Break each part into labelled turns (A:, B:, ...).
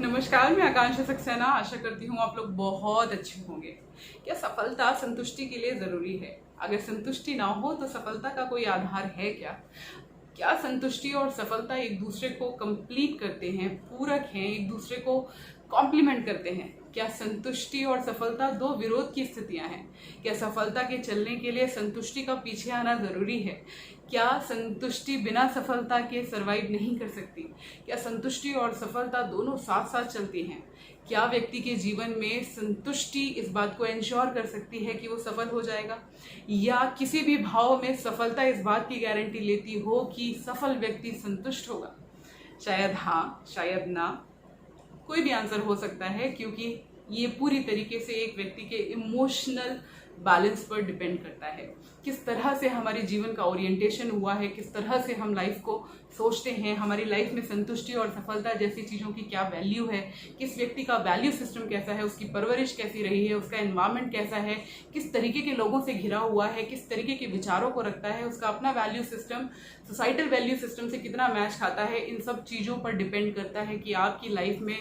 A: नमस्कार, मैं आकांक्षा सक्सेना। आशा करती हूँ आप लोग बहुत अच्छे होंगे। क्या सफलता संतुष्टि के लिए ज़रूरी है? अगर संतुष्टि ना हो तो सफलता का कोई आधार है क्या? क्या संतुष्टि और सफलता एक दूसरे को कंप्लीट करते हैं, पूरक हैं, एक दूसरे को कॉम्प्लीमेंट करते हैं? क्या संतुष्टि और सफलता दो विरोध की स्थितियां हैं? क्या सफलता के चलने के लिए संतुष्टि का पीछे आना जरूरी है? क्या संतुष्टि बिना सफलता के सरवाइव नहीं कर सकती? क्या संतुष्टि और सफलता दोनों साथ साथ चलती हैं? क्या व्यक्ति के जीवन में संतुष्टि इस बात को इंश्योर कर सकती है कि वो सफल हो जाएगा, या किसी भी भाव में सफलता इस बात की गारंटी लेती हो कि सफल व्यक्ति संतुष्ट होगा? शायद हाँ, शायद ना। कोई भी आंसर हो सकता है, क्योंकि ये पूरी तरीके से एक व्यक्ति के इमोशनल बैलेंस पर डिपेंड करता है। किस तरह से हमारे जीवन का ओरिएंटेशन हुआ है, किस तरह से हम लाइफ को सोचते हैं, हमारी लाइफ में संतुष्टि और सफलता जैसी चीज़ों की क्या वैल्यू है, किस व्यक्ति का वैल्यू सिस्टम कैसा है, उसकी परवरिश कैसी रही है, उसका एनवायरनमेंट कैसा है, किस तरीके के लोगों से घिरा हुआ है, किस तरीके के विचारों को रखता है, उसका अपना value system societal value system से कितना मैच खाता है, इन सब चीज़ों पर डिपेंड करता है कि आपकी लाइफ में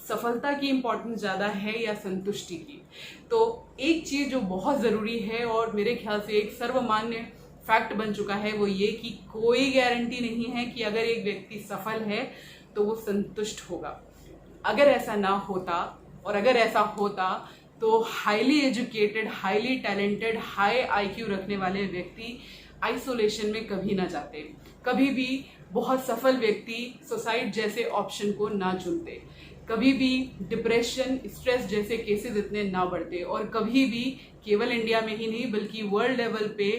A: सफलता की इम्पोर्टेंस ज़्यादा है या संतुष्टि की। तो एक चीज़ जो बहुत ज़रूरी है और मेरे ख्याल से एक सर्वमान्य फैक्ट बन चुका है, वो ये कि कोई गारंटी नहीं है कि अगर एक व्यक्ति सफल है तो वो संतुष्ट होगा। अगर ऐसा ना होता, और अगर ऐसा होता तो highly educated, highly talented, high IQ रखने वाले व्यक्ति आइसोलेशन में कभी ना जाते, कभी भी बहुत सफल व्यक्ति सुसाइड जैसे ऑप्शन को ना चुनते, कभी भी डिप्रेशन, स्ट्रेस जैसे केसेस इतने ना बढ़ते, और कभी भी केवल इंडिया में ही नहीं बल्कि वर्ल्ड लेवल पे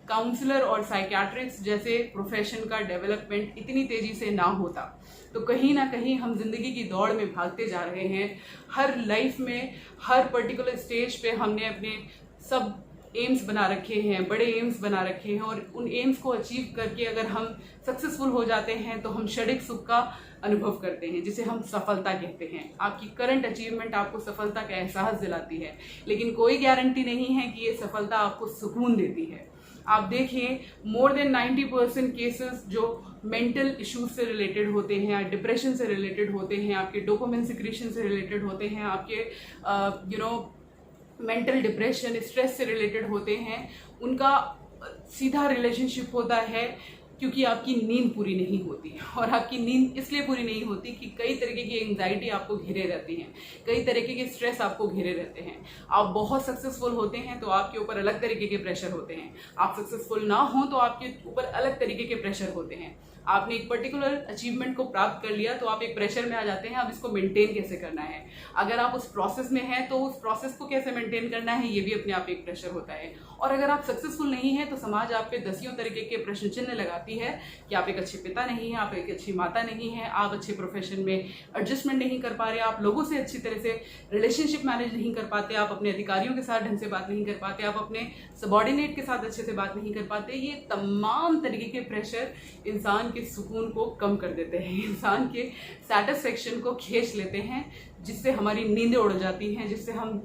A: काउंसलर और साइकियाट्रिस्ट जैसे प्रोफेशन का डेवलपमेंट इतनी तेजी से ना होता। तो कहीं ना कहीं हम जिंदगी की दौड़ में भागते जा रहे हैं। हर लाइफ में, हर पर्टिकुलर स्टेज पे हमने अपने सब एम्स बना रखे हैं, बड़े एम्स बना रखे हैं, और उन एम्स को अचीव करके अगर हम सक्सेसफुल हो जाते हैं तो हम क्षणिक सुख का अनुभव करते हैं, जिसे हम सफलता कहते हैं। आपकी करंट अचीवमेंट आपको सफलता का एहसास दिलाती है, लेकिन कोई गारंटी नहीं है कि ये सफलता आपको सुकून देती है। आप देखिए, मोर देन 90% केसेस जो मेंटल इश्यूज से रिलेटेड होते हैं, या डिप्रेशन से रिलेटेड होते हैं, आपके डोपामिन सिक्रीशन से रिलेटेड होते हैं, आपके मेंटल डिप्रेशन, स्ट्रेस से रिलेटेड होते हैं, उनका सीधा रिलेशनशिप होता है क्योंकि आपकी नींद पूरी नहीं होती। और आपकी नींद इसलिए पूरी नहीं होती कि कई तरीके की एंग्जाइटी आपको घेरे रहती हैं, कई तरीके के स्ट्रेस आपको घेरे रहते हैं। आप बहुत सक्सेसफुल होते हैं तो आपके ऊपर अलग तरीके के प्रेशर होते हैं, आप सक्सेसफुल ना हो तो आपके ऊपर अलग तरीके के प्रेशर होते हैं। आपने एक पर्टिकुलर अचीवमेंट को प्राप्त कर लिया तो आप एक प्रेशर में आ जाते हैं, अब इसको मेंटेन कैसे करना है। अगर आप उस प्रोसेस में हैं तो उस प्रोसेस को कैसे मेंटेन करना है, ये भी अपने आप एक प्रेशर होता है। और अगर आप सक्सेसफुल नहीं है तो समाज आप पे दसियों तरीके के प्रश्न चिन्ह लगाती है कि आप एक अच्छे पिता नहीं हैं, आप एक अच्छी माता नहीं हैं, आप अच्छे प्रोफेशन में एडजस्टमेंट नहीं कर पा रहे, आप लोगों से अच्छी तरह से रिलेशनशिप मैनेज नहीं कर पाते, आप अपने अधिकारियों के साथ ढंग से बात नहीं कर पाते, आप अपने सबॉर्डिनेट के साथ अच्छे से बात नहीं कर पाते। ये तमाम तरीके के प्रेशर इंसान के सुकून को कम कर देते हैं, इंसान के सेटिस्फेक्शन को खींच लेते हैं, जिससे हमारी नींदें उड़ जाती हैं, जिससे हम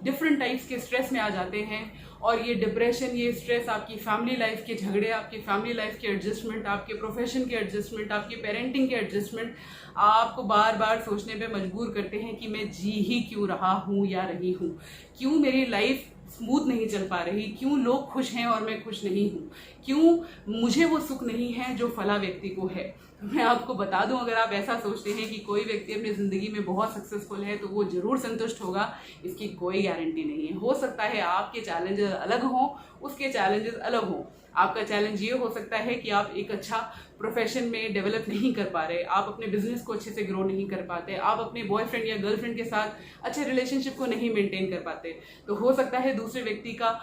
A: डिफरेंट टाइप्स के स्ट्रेस में आ जाते हैं। और ये डिप्रेशन, ये स्ट्रेस आपकी फैमिली लाइफ के झगड़े, आपकी फैमिली लाइफ के एडजस्टमेंट, आपके प्रोफेशन के एडजस्टमेंट, आपकी पेरेंटिंग के एडजस्टमेंट आपको बार बार सोचने पे मजबूर करते हैं कि मैं जी ही क्यों रहा हूँ या रही हूँ, क्यों मेरी लाइफ स्मूथ नहीं चल पा रही, क्यों लोग खुश हैं और मैं खुश नहीं हूँ, क्यों मुझे वो सुख नहीं है जो फला व्यक्ति को है। मैं आपको बता दूं, अगर आप ऐसा सोचते हैं कि कोई व्यक्ति अपनी ज़िंदगी में बहुत सक्सेसफुल है तो वो ज़रूर संतुष्ट होगा, इसकी कोई गारंटी नहीं है। हो सकता है आपके चैलेंजेस अलग हों, उसके चैलेंजेस अलग हों। आपका चैलेंज ये हो सकता है कि आप एक अच्छा प्रोफेशन में डेवलप नहीं कर पा रहे, आप अपने बिजनेस को अच्छे से ग्रो नहीं कर पाते, आप अपने बॉयफ्रेंड या गर्लफ्रेंड के साथ अच्छे रिलेशनशिप को नहीं मेंटेन कर पाते। तो हो सकता है दूसरे व्यक्ति का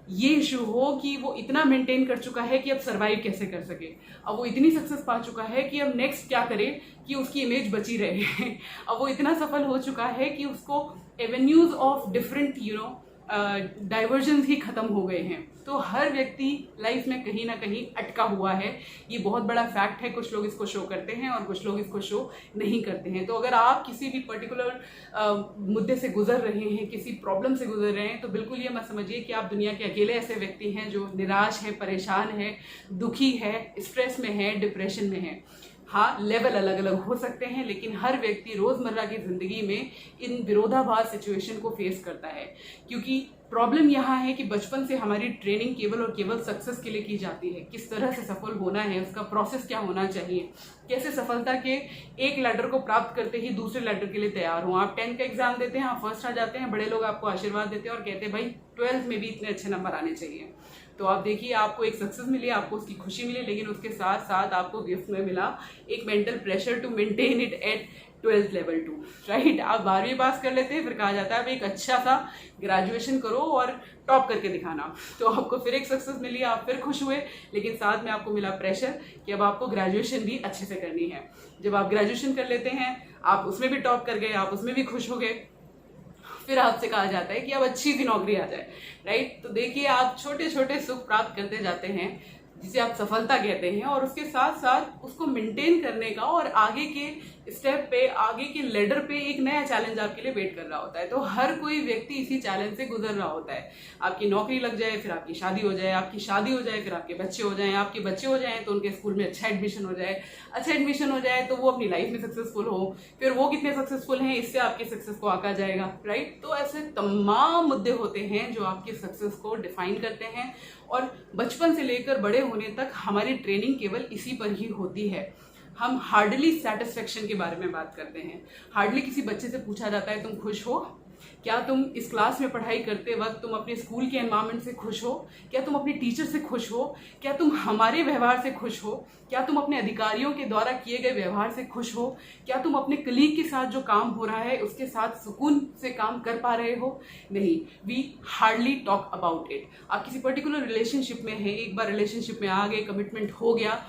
A: ये इशू हो कि वो इतना मेंटेन कर चुका है कि अब सरवाइव कैसे कर सके, अब वो इतनी सक्सेस पा चुका है कि अब नेक्स्ट क्या करे कि उसकी इमेज बची रहे। अब वो इतना सफल हो चुका है कि उसको एवेन्यूज ऑफ डिफरेंट डाइवर्जन्स ही खत्म हो गए हैं। तो हर व्यक्ति लाइफ में कहीं ना कहीं अटका हुआ है, ये बहुत बड़ा फैक्ट है। कुछ लोग इसको शो करते हैं और कुछ लोग इसको शो नहीं करते हैं। तो अगर आप किसी भी पर्टिकुलर मुद्दे से गुजर रहे हैं, किसी प्रॉब्लम से गुजर रहे हैं, तो बिल्कुल ये मत समझिए कि आप दुनिया के अकेले ऐसे व्यक्ति हैं जो निराश है, परेशान है, दुखी है, स्ट्रेस में है, डिप्रेशन में है। हाँ, लेवल अलग अलग हो सकते हैं, लेकिन हर व्यक्ति रोजमर्रा की जिंदगी में इन विरोधाभास सिचुएशन को फेस करता है। क्योंकि प्रॉब्लम यहाँ है कि बचपन से हमारी ट्रेनिंग केवल और केवल सक्सेस के लिए की जाती है। किस तरह से सफल होना है, उसका प्रोसेस क्या होना चाहिए, कैसे सफलता के एक लैडर को प्राप्त करते ही दूसरे लैडर के लिए तैयार हो। आप 10th का एग्जाम देते हैं, आप फर्स्ट आ जाते हैं, बड़े लोग आपको आशीर्वाद देते हैं और कहते हैं भाई 12th में भी इतने अच्छे नंबर आने चाहिए। तो आप देखिए, आपको एक सक्सेस मिली, आपको उसकी खुशी मिली, लेकिन उसके साथ साथ आपको गिफ्ट में मिला एक mental pressure to maintain it at 12th level 2, right. आप 12वीं पास कर लेते हैं, फिर कहा जाता है अब एक अच्छा सा ग्रेजुएशन करो और टॉप करके दिखाना। तो आपको फिर एक सक्सेस मिली, आप फिर खुश हुए, लेकिन साथ में आपको मिला प्रेशर कि अब आपको ग्रेजुएशन भी अच्छे से करनी है। जब आप ग्रेजुएशन कर लेते हैं, आप उसमें भी टॉप कर गए, आप उसमें भी खुश हो गए, फिर आपसे कहा जाता है कि अब अच्छी सी नौकरी आ जाए, राइट। तो देखिए, आप छोटे छोटे सुख प्राप्त करते जाते हैं जिसे आप सफलता कहते हैं, और उसके साथ साथ उसको मेंटेन करने का और आगे के स्टेप पे, आगे के लेडर पे एक नया चैलेंज आपके लिए वेट कर रहा होता है। तो हर कोई व्यक्ति इसी चैलेंज से गुजर रहा होता है। आपकी नौकरी लग जाए, फिर आपकी शादी हो जाए, आपकी शादी हो जाए, फिर आपके बच्चे हो जाएं, आपके बच्चे हो जाएं तो उनके स्कूल में अच्छा एडमिशन हो जाए, अच्छा एडमिशन हो जाए तो वो अपनी लाइफ में सक्सेसफुल हो, फिर वो कितने सक्सेसफुल हैं इससे आपके सक्सेस को आंका जाएगा, राइट। तो ऐसे तमाम मुद्दे होते हैं जो आपके सक्सेस को डिफाइन करते हैं, और बचपन से लेकर बड़े होने तक हमारी ट्रेनिंग केवल इसी पर ही होती है। हम हार्डली सेटिस्फेक्शन के बारे में बात करते हैं। हार्डली किसी बच्चे से पूछा जाता है तुम खुश हो, क्या तुम इस क्लास में पढ़ाई करते वक्त तुम अपने स्कूल के एनवायरनमेंट से खुश हो, क्या तुम अपने टीचर से खुश हो, क्या तुम हमारे व्यवहार से खुश हो, क्या तुम अपने अधिकारियों के द्वारा किए गए व्यवहार से खुश हो, क्या तुम अपने कलीग के साथ जो काम हो रहा है उसके साथ सुकून से काम कर पा रहे हो। नहीं, we hardly talk about it. आप किसी पर्टिकुलर रिलेशनशिप में हैं, एक बार रिलेशनशिप में आ गए, कमिटमेंट हो गया,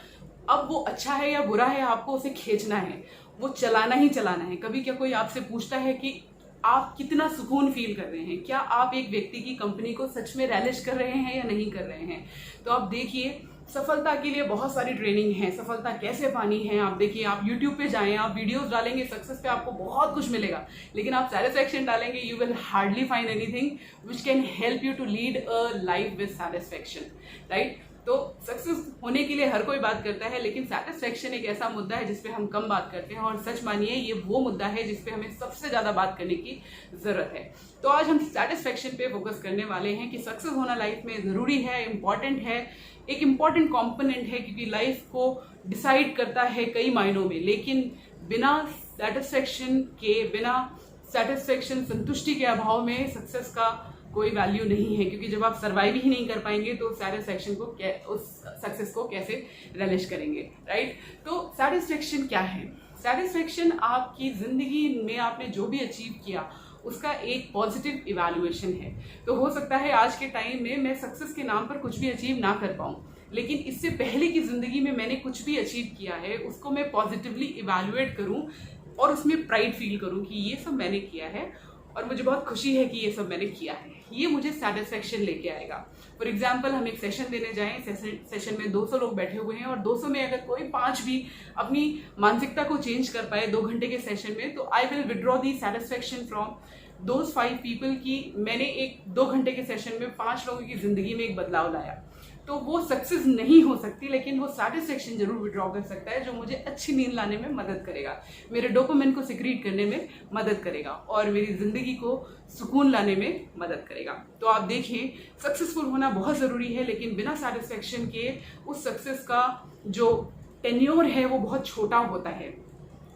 A: अब वो अच्छा है या बुरा है आपको उसे खींचना है, वो चलाना ही चलाना है। कभी क्या कोई आपसे पूछता है कि आप कितना सुकून फील कर रहे हैं, क्या आप एक व्यक्ति की कंपनी को सच में रैलिश कर रहे हैं या नहीं कर रहे हैं। तो आप देखिए, सफलता के लिए बहुत सारी ट्रेनिंग है। सफलता कैसे पानी है, आप देखिए, आप YouTube पे जाएं, आप वीडियोस डालेंगे सक्सेस पे, आपको बहुत कुछ मिलेगा, लेकिन आप सेटिस्फेक्शन डालेंगे, you will hardly find anything which can help you to lead a life with satisfaction, right. तो सक्सेस होने के लिए हर कोई बात करता है, लेकिन सेटिस्फेक्शन एक ऐसा मुद्दा है जिसपे हम कम बात करते हैं, और सच मानिए ये वो मुद्दा है जिसपे हमें सबसे ज्यादा बात करने की जरूरत है। तो आज हम सेटिस्फेक्शन पे फोकस करने वाले हैं कि सक्सेस होना लाइफ में जरूरी है, इंपॉर्टेंट है, एक इंपॉर्टेंट कॉम्पोनेंट है, क्योंकि लाइफ को डिसाइड करता है कई मायनों में। लेकिन बिना सेटिस्फेक्शन के, बिना सेटिस्फेक्शन, संतुष्टि के अभाव में सक्सेस का कोई वैल्यू नहीं है, क्योंकि जब आप सर्वाइव ही नहीं कर पाएंगे तो सेटिस्फेक्शन को, उस सक्सेस को कैसे रिलीज करेंगे, राइट। तो सेटिस्फेक्शन क्या है? सेटिस्फेक्शन आपकी जिंदगी में आपने जो भी अचीव किया उसका एक पॉजिटिव इवैल्यूएशन है। तो हो सकता है आज के टाइम में मैं सक्सेस के नाम पर कुछ भी अचीव ना कर पाऊं, लेकिन इससे पहले की जिंदगी में मैंने कुछ भी अचीव किया है उसको मैं पॉजिटिवली इवैल्यूएट करूं और उसमें प्राइड फील करूं कि ये सब मैंने किया है और मुझे बहुत खुशी है कि ये सब मैंने किया है। ये मुझे सेटिस्फेक्शन लेके आएगा। फॉर एग्जाम्पल, हम एक सेशन देने जाएं, सेशन में 200 लोग बैठे हुए हैं और 200 में अगर कोई 5 भी अपनी मानसिकता को चेंज कर पाए 2 घंटे के सेशन में, तो I will withdraw the satisfaction from those 5 people की मैंने एक 2 घंटे के सेशन में 5 लोगों की जिंदगी में एक बदलाव लाया। तो वो सक्सेस नहीं हो सकती, लेकिन वो सेटिस्फेक्शन जरूर विड्रॉ कर सकता है, जो मुझे अच्छी नींद लाने में मदद करेगा, मेरे डोपामिन को सिक्रीट करने में मदद करेगा और मेरी जिंदगी को सुकून लाने में मदद करेगा। तो आप देखिए, सक्सेसफुल होना बहुत जरूरी है, लेकिन बिना सेटिस्फेक्शन के उस सक्सेस का जो टेन्योर है वो बहुत छोटा होता है,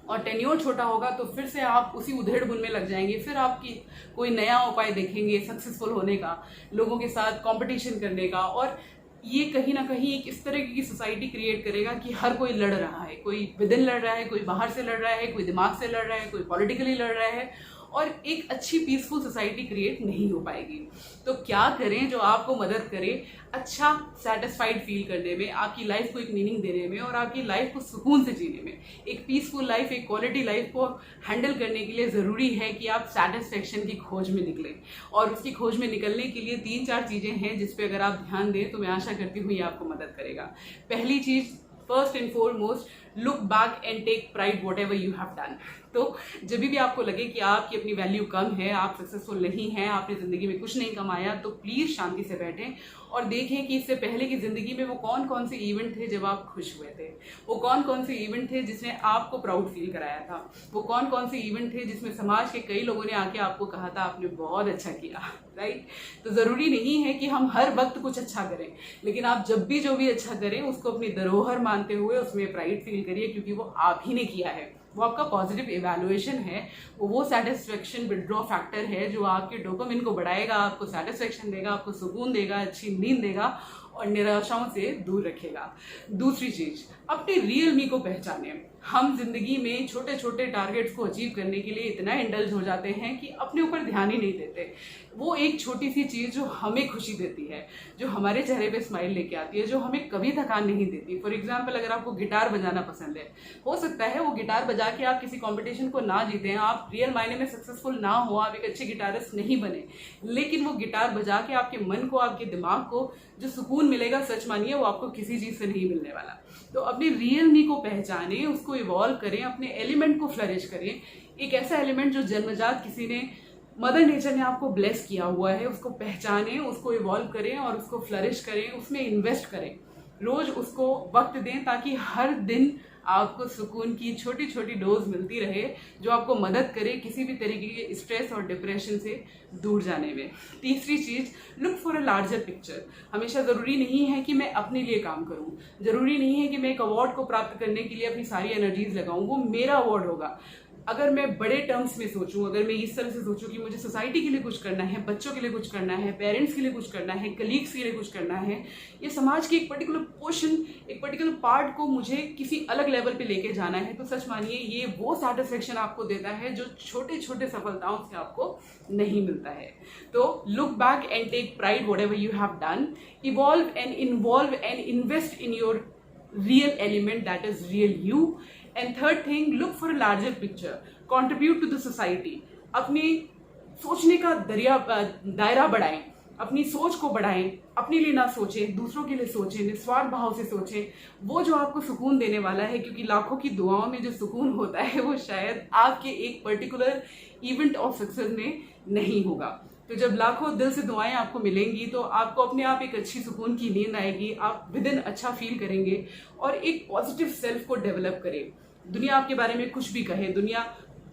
A: और टेन्योर छोटा होगा तो फिर से आप उसी उधेड़ बुन में लग जाएंगे। फिर आपकी कोई नया उपाय देखेंगे सक्सेसफुल होने का, लोगों के साथ कंपटीशन करने का, और ये कहीं ना कहीं एक इस तरह की सोसाइटी क्रिएट करेगा कि हर कोई लड़ रहा है, कोई विद इन लड़ रहा है, कोई बाहर से लड़ रहा है, कोई दिमाग से लड़ रहा है, कोई पॉलिटिकली लड़ रहा है, और एक अच्छी पीसफुल सोसाइटी क्रिएट नहीं हो पाएगी। तो क्या करें जो आपको मदद करे अच्छा सेटिस्फाइड फील करने में, आपकी लाइफ को एक मीनिंग देने में और आपकी लाइफ को सुकून से जीने में। एक पीसफुल लाइफ, एक क्वालिटी लाइफ को हैंडल करने के लिए ज़रूरी है कि आप सेटिस्फेक्शन की खोज में निकलें, और उसकी खोज में निकलने के लिए 3-4 चीज़ें हैं जिस पे अगर आप ध्यान दें तो मैं आशा करती हूँ ये आपको मदद करेगा। पहली चीज़, first and foremost, look back and take pride whatever you have done. तो जब भी आपको लगे कि आपकी अपनी वैल्यू कम है, आप सक्सेसफुल नहीं हैं, आपने ज़िंदगी में कुछ नहीं कमाया, तो प्लीज़ शांति से बैठें और देखें कि इससे पहले की ज़िंदगी में वो कौन कौन से इवेंट थे जब आप खुश हुए थे, वो कौन कौन से इवेंट थे जिसने आपको प्राउड फील कराया था, वो कौन कौन से इवेंट थे जिसमें समाज के कई लोगों ने आके आपको कहा था आपने बहुत अच्छा किया, राइट। तो ज़रूरी नहीं है कि हम हर वक्त कुछ अच्छा करें, लेकिन आप जब भी जो भी अच्छा करें उसको अपनी धरोहर मानते हुए उसमें प्राइड फील करिए, क्योंकि वो आप ही ने किया है, वो आपका पॉजिटिव इवैल्यूएशन है, वो सेटिस्फेक्शन विड्रॉ फैक्टर है जो आपके डोपामिन को बढ़ाएगा, आपको सेटिस्फेक्शन देगा, आपको सुकून देगा, अच्छी नींद देगा और निराशाओं से दूर रखेगा। दूसरी चीज, अपने रियल मी को पहचानें। हम जिंदगी में छोटे छोटे टारगेट्स को अचीव करने के लिए इतना इंडल्ज हो जाते हैं कि अपने ऊपर ध्यान ही नहीं देते। वो एक छोटी सी चीज़ जो हमें खुशी देती है, जो हमारे चेहरे पे स्माइल लेके आती है, जो हमें कभी थकान नहीं देती। फॉर एग्जाम्पल, अगर आपको गिटार बजाना पसंद है, हो सकता है वो गिटार बजा के आप किसी कॉम्पिटिशन को ना जीतें, आप रियल मायने में सक्सेसफुल ना हो, आप एक अच्छे गिटारिस्ट नहीं बने, लेकिन वो गिटार बजा के आपके मन को, आपके दिमाग को जो सुकून मिलेगा, सच मानिए वो आपको किसी चीज़ से नहीं मिलने वाला। तो अपने रियल मी को पहचानें, उसको इवॉल्व करें, अपने एलिमेंट को फ्लरिश करें। एक ऐसा एलिमेंट जो जन्मजात किसी ने, मदर नेचर ने आपको ब्लेस किया हुआ है, उसको पहचानें, उसको इवॉल्व करें और उसको फ्लरिश करें, उसमें इन्वेस्ट करें, रोज उसको वक्त दें ताकि हर दिन आपको सुकून की छोटी छोटी डोज मिलती रहे जो आपको मदद करे किसी भी तरीके के स्ट्रेस और डिप्रेशन से दूर जाने में। तीसरी चीज, look for a larger picture. हमेशा ज़रूरी नहीं है कि मैं अपने लिए काम करूं, ज़रूरी नहीं है कि मैं एक अवार्ड को प्राप्त करने के लिए अपनी सारी एनर्जीज लगाऊं, वो मेरा अवार्ड होगा। अगर मैं बड़े टर्म्स में सोचूं, अगर मैं इस तरह से सोचूं कि मुझे सोसाइटी के लिए कुछ करना है, बच्चों के लिए कुछ करना है, पेरेंट्स के लिए कुछ करना है, कलीग्स के लिए कुछ करना है, ये समाज की एक पर्टिकुलर पोर्शन, एक पर्टिकुलर पार्ट को मुझे किसी अलग लेवल पे लेके जाना है, तो सच मानिए ये वो सेटिस्फेक्शन आपको देता है जो छोटे छोटे सफलताओं से आपको नहीं मिलता है। तो look back and take pride whatever you have done, evolve and involve and invest in your real element, that is real you. And third thing, look for a larger picture, contribute to the society. अपने सोचने का दायरा बढ़ाएं, अपनी सोच को बढ़ाएं, अपने लिए ना सोचें, दूसरों के लिए सोचें, निस्वार्थ भाव से सोचें, वो जो आपको सुकून देने वाला है, क्योंकि लाखों की दुआओं में जो सुकून होता है वो शायद आपके एक पर्टिकुलर इवेंट ऑफ सक्सेस में नहीं होगा। तो जब लाखों दिल से दुआएं आपको मिलेंगी तो आपको अपने आप एक अच्छी सुकून की नींद आएगी, आप विद इन अच्छा फील करेंगे और एक पॉजिटिव सेल्फ को डेवलप करें। दुनिया आपके बारे में कुछ भी कहे, दुनिया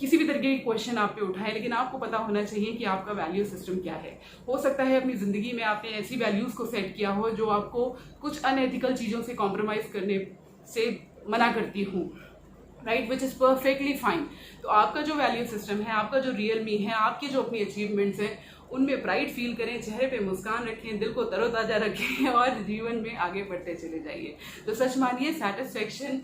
A: किसी भी तरीके के क्वेश्चन आप पे उठाए, लेकिन आपको पता होना चाहिए कि आपका वैल्यू सिस्टम क्या है। हो सकता है अपनी जिंदगी में आपने ऐसी वैल्यूज को सेट किया हो जो आपको कुछ अनएथिकल चीजों से कॉम्प्रोमाइज करने से मना करती हूँ, right, which is perfectly fine. तो आपका जो वैल्यू सिस्टम है, आपका जो रियल मी है, आपकी जो अपनी अचीवमेंट्स हैं, उनमें प्राइड फील करें, चेहरे पे मुस्कान रखें, दिल को तरोताजा रखें और जीवन में आगे बढ़ते चले जाइए। तो सच मानिए सेटिस्फेक्शन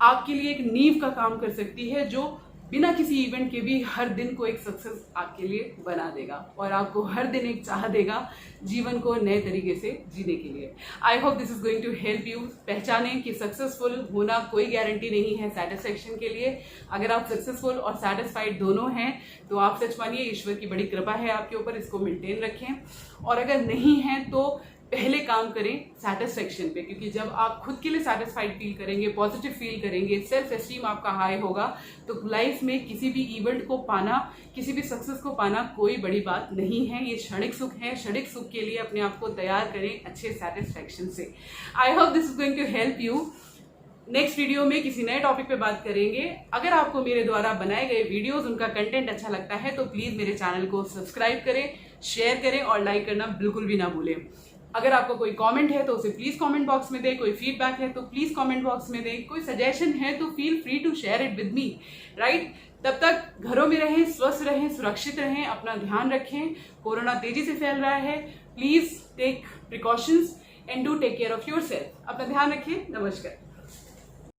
A: आपके लिए एक नींव का काम कर सकती है जो बिना किसी इवेंट के भी हर दिन को एक सक्सेस आपके लिए बना देगा और आपको हर दिन एक चाह देगा जीवन को नए तरीके से जीने के लिए। I hope this is going to help you. पहचानें कि सक्सेसफुल होना कोई गारंटी नहीं है सेटिस्फेक्शन के लिए। अगर आप सक्सेसफुल और सेटिस्फाइड दोनों हैं तो आप सच मानिए ईश्वर की बड़ी कृपा है आपके ऊपर, इसको मेंटेन रखें। और अगर नहीं है तो पहले काम करें सेटिस्फेक्शन पे, क्योंकि जब आप खुद के लिए सेटिस्फाइड फील करेंगे, पॉजिटिव फील करेंगे, सेल्फ एस्टीम आपका हाई होगा, तो लाइफ में किसी भी इवेंट को पाना, किसी भी सक्सेस को पाना कोई बड़ी बात नहीं है। ये क्षणिक सुख है। क्षणिक सुख के लिए अपने आप को तैयार करें अच्छे सेटिस्फेक्शन से। I hope this is going to help you. Next video में किसी नए टॉपिक पे बात करेंगे। अगर आपको मेरे द्वारा बनाए गए वीडियोस, उनका कंटेंट अच्छा लगता है तो प्लीज मेरे चैनल को सब्सक्राइब करें, शेयर करें और लाइक करना बिल्कुल भी ना भूलें। अगर आपको कोई कमेंट है तो उसे प्लीज कमेंट बॉक्स में दें, कोई फीडबैक है तो प्लीज कमेंट बॉक्स में दें, कोई सजेशन है तो feel free to share it with me, right. तब तक घरों में रहें, स्वस्थ रहें, सुरक्षित रहें, अपना ध्यान रखें। कोरोना तेजी से फैल रहा है, please take precautions and do take care of yourself. अपना ध्यान रखें। नमस्कार।